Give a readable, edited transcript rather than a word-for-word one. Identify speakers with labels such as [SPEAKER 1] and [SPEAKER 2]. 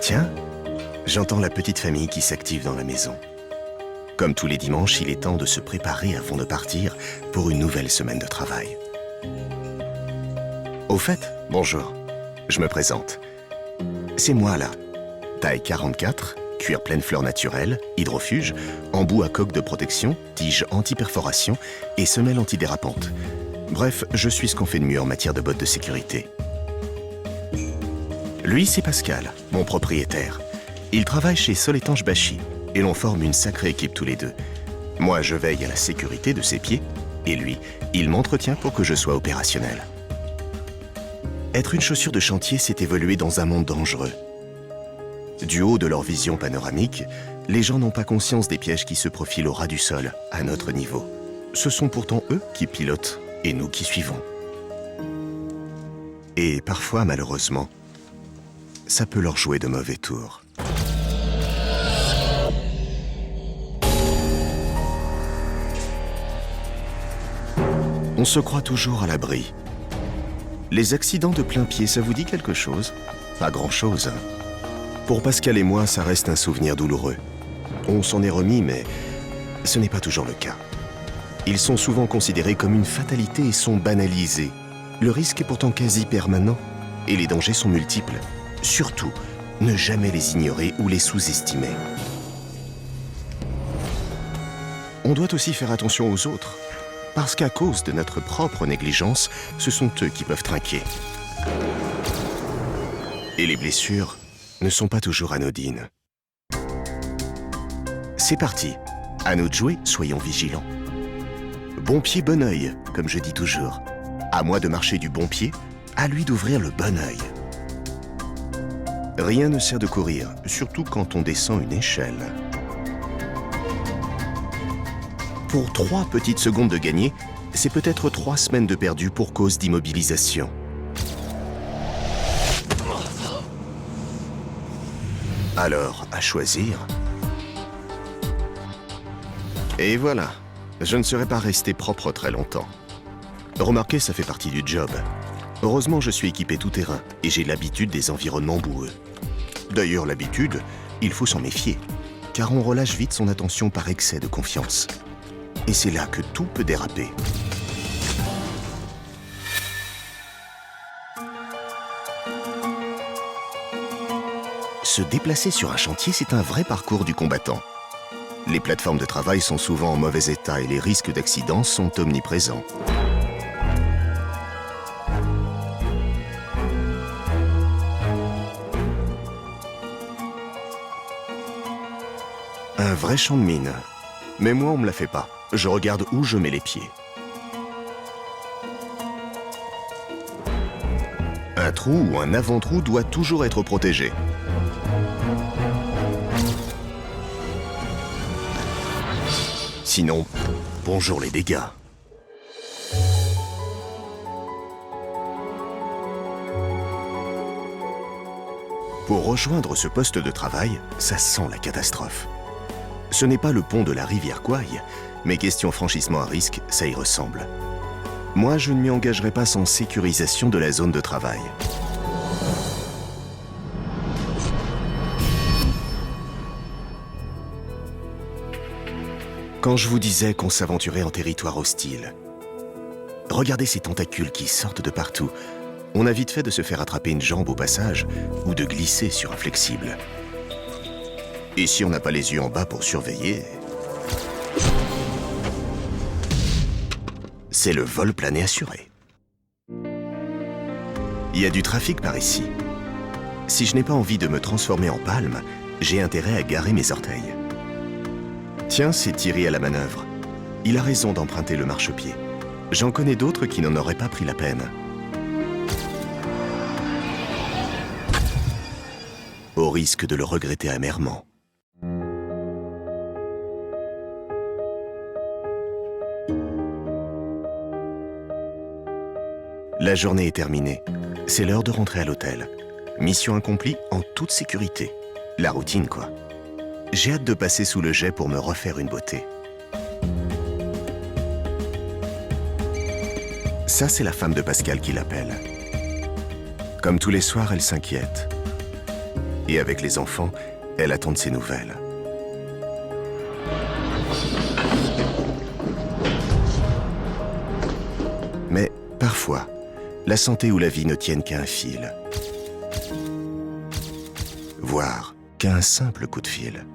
[SPEAKER 1] Tiens, j'entends la petite famille qui s'active dans la maison. Comme tous les dimanches, il est temps de se préparer avant de partir pour une nouvelle semaine de travail. Au fait, bonjour, je me présente. C'est moi là, taille 44, cuir pleine fleur naturelle, hydrofuge, embout à coque de protection, tige anti-perforation et semelle antidérapante. Bref, je suis ce qu'on fait de mieux en matière de bottes de sécurité. Lui, c'est Pascal, mon propriétaire. Il travaille chez Soletanche Bachy et l'on forme une sacrée équipe tous les deux. Moi, je veille à la sécurité de ses pieds et lui, il m'entretient pour que je sois opérationnel. Être une chaussure de chantier, c'est évoluer dans un monde dangereux. Du haut de leur vision panoramique, les gens n'ont pas conscience des pièges qui se profilent au ras du sol, à notre niveau. Ce sont pourtant eux qui pilotent et nous qui suivons. Et parfois, malheureusement, ça peut leur jouer de mauvais tours. On se croit toujours à l'abri. Les accidents de plein pied, ça vous dit quelque chose? Pas grand-chose. Pour Pascal et moi, ça reste un souvenir douloureux. On s'en est remis, mais ce n'est pas toujours le cas. Ils sont souvent considérés comme une fatalité et sont banalisés. Le risque est pourtant quasi permanent et les dangers sont multiples. Surtout, ne jamais les ignorer ou les sous-estimer. On doit aussi faire attention aux autres, parce qu'à cause de notre propre négligence, ce sont eux qui peuvent trinquer. Et les blessures ne sont pas toujours anodines. C'est parti, à nous de jouer, soyons vigilants. Bon pied, bon œil, comme je dis toujours. À moi de marcher du bon pied, à lui d'ouvrir le bon œil. Rien ne sert de courir, surtout quand on descend une échelle. Pour 3 petites secondes de gagner, c'est peut-être 3 semaines de perdu pour cause d'immobilisation. Alors, à choisir. Et voilà, je ne serai pas resté propre très longtemps. Remarquez, ça fait partie du job. Heureusement, je suis équipé tout terrain et j'ai l'habitude des environnements boueux. D'ailleurs, l'habitude, il faut s'en méfier, car on relâche vite son attention par excès de confiance. Et c'est là que tout peut déraper. Se déplacer sur un chantier, c'est un vrai parcours du combattant. Les plateformes de travail sont souvent en mauvais état et les risques d'accident sont omniprésents. Un vrai champ de mine. Mais moi, on me la fait pas. Je regarde où je mets les pieds. Un trou ou un avant-trou doit toujours être protégé. Sinon, bonjour les dégâts. Pour rejoindre ce poste de travail, ça sent la catastrophe. Ce n'est pas le pont de la rivière Kouaï, mais question franchissement à risque, ça y ressemble. Moi, je ne m'y engagerai pas sans sécurisation de la zone de travail. Quand je vous disais qu'on s'aventurait en territoire hostile, regardez ces tentacules qui sortent de partout. On a vite fait de se faire attraper une jambe au passage ou de glisser sur un flexible. Et si on n'a pas les yeux en bas pour surveiller, c'est le vol plané assuré. Il y a du trafic par ici. Si je n'ai pas envie de me transformer en palme, j'ai intérêt à garer mes orteils. Tiens, c'est Thierry à la manœuvre. Il a raison d'emprunter le marchepied. J'en connais d'autres qui n'en auraient pas pris la peine. Au risque de le regretter amèrement. La journée est terminée. C'est l'heure de rentrer à l'hôtel. Mission accomplie en toute sécurité. La routine, quoi. J'ai hâte de passer sous le jet pour me refaire une beauté. Ça, c'est la femme de Pascal qui l'appelle. Comme tous les soirs, elle s'inquiète. Et avec les enfants, elle attend de ses nouvelles. Mais parfois, la santé ou la vie ne tiennent qu'à un fil, voire qu'à un simple coup de fil.